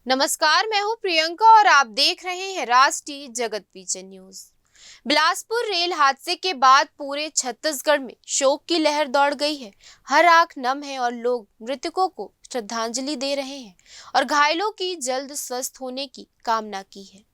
नमस्कार, मैं हूं प्रियंका और आप देख रहे हैं राष्ट्रीय जगत विजन न्यूज। बिलासपुर रेल हादसे के बाद पूरे छत्तीसगढ़ में शोक की लहर दौड़ गई है। हर आंख नम है और लोग मृतकों को श्रद्धांजलि दे रहे हैं और घायलों की जल्द स्वस्थ होने की कामना की है।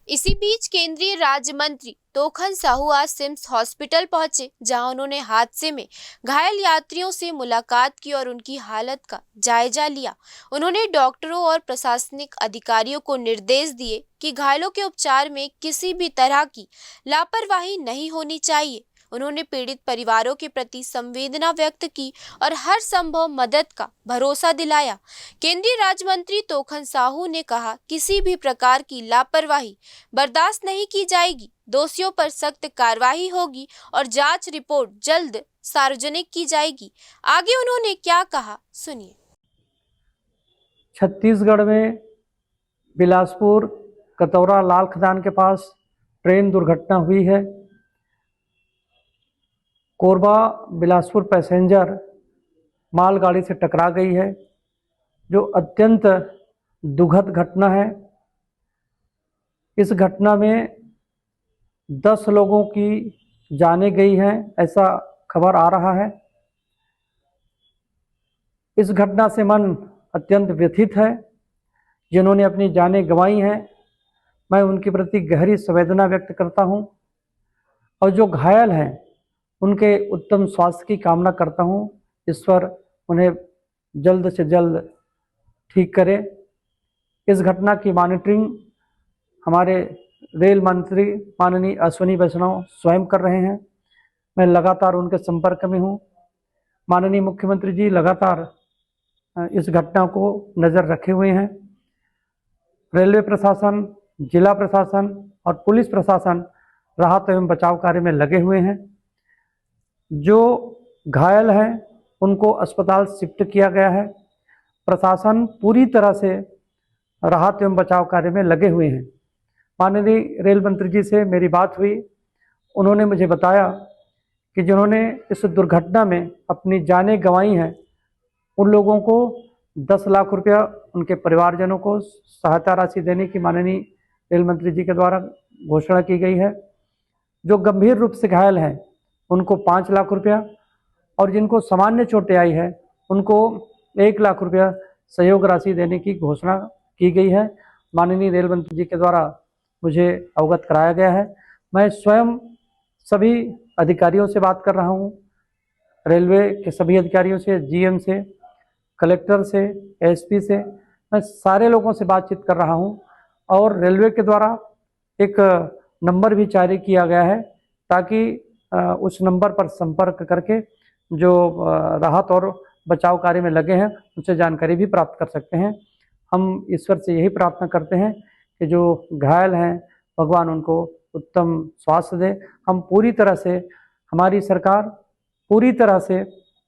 इसी बीच केंद्रीय राज्य मंत्री तोखन साहू आज सिम्स हॉस्पिटल पहुंचे, जहां उन्होंने हादसे में घायल यात्रियों से मुलाकात की और उनकी हालत का जायजा लिया। उन्होंने डॉक्टरों और प्रशासनिक अधिकारियों को निर्देश दिए कि घायलों के उपचार में किसी भी तरह की लापरवाही नहीं होनी चाहिए। उन्होंने पीड़ित परिवारों के प्रति संवेदना व्यक्त की और हर संभव मदद का भरोसा दिलाया। केंद्रीय राज्य मंत्री तोखन साहू ने कहा, किसी भी प्रकार की लापरवाही बर्दाश्त नहीं की जाएगी। दोषियों पर सख्त कार्रवाई होगी और जांच रिपोर्ट जल्द सार्वजनिक की जाएगी। आगे उन्होंने क्या कहा, सुनिए। छत्तीसगढ़ में बिलासपुर कतौरा लाल खदान के पास ट्रेन दुर्घटना हुई है। कोरबा बिलासपुर पैसेंजर मालगाड़ी से टकरा गई है, जो अत्यंत दुखद घटना है। इस घटना में 10 लोगों की जानें गई हैं, ऐसा खबर आ रहा है। इस घटना से मन अत्यंत व्यथित है। जिन्होंने अपनी जानें गंवाई हैं, मैं उनके प्रति गहरी संवेदना व्यक्त करता हूं और जो घायल हैं उनके उत्तम स्वास्थ्य की कामना करता हूं। ईश्वर उन्हें जल्द से जल्द ठीक करे। इस घटना की मॉनिटरिंग हमारे रेल मंत्री माननीय अश्विनी वैष्णव स्वयं कर रहे हैं। मैं लगातार उनके संपर्क में हूं। माननीय मुख्यमंत्री जी लगातार इस घटना को नज़र रखे हुए हैं। रेलवे प्रशासन, जिला प्रशासन और पुलिस प्रशासन राहत एवं बचाव कार्य में लगे हुए हैं। जो घायल हैं उनको अस्पताल शिफ्ट किया गया है। प्रशासन पूरी तरह से राहत एवं बचाव कार्य में लगे हुए हैं। माननीय रेल मंत्री जी से मेरी बात हुई। उन्होंने मुझे बताया कि जिन्होंने इस दुर्घटना में अपनी जानें गंवाई हैं, उन लोगों को 10 लाख रुपया उनके परिवारजनों को सहायता राशि देने की माननीय रेल मंत्री जी के द्वारा घोषणा की गई है। जो गंभीर रूप से घायल हैं उनको 5 लाख रुपया और जिनको सामान्य चोटें आई है उनको 1 लाख रुपया सहयोग राशि देने की घोषणा की गई है। माननीय रेल मंत्री जी के द्वारा मुझे अवगत कराया गया है। मैं स्वयं सभी अधिकारियों से बात कर रहा हूँ, रेलवे के सभी अधिकारियों से, जीएम से, कलेक्टर से, एसपी से, मैं सारे लोगों से बातचीत कर रहा हूँ और रेलवे के द्वारा एक नंबर भी जारी किया गया है ताकि उस नंबर पर संपर्क करके जो राहत और बचाव कार्य में लगे हैं उनसे जानकारी भी प्राप्त कर सकते हैं। हम ईश्वर से यही प्रार्थना करते हैं कि जो घायल हैं भगवान उनको उत्तम स्वास्थ्य दे। हम पूरी तरह से, हमारी सरकार पूरी तरह से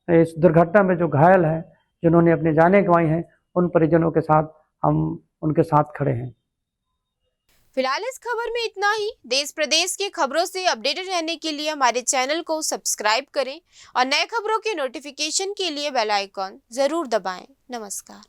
इस दुर्घटना में जो घायल हैं, जिन्होंने अपनी जानें गंवाई हैं, उन परिजनों के साथ हम उनके साथ खड़े हैं। फिलहाल इस खबर में इतना ही। देश प्रदेश की खबरों से अपडेटेड रहने के लिए हमारे चैनल को सब्सक्राइब करें और नए खबरों के नोटिफिकेशन के लिए बेल आइकॉन जरूर दबाएं। नमस्कार।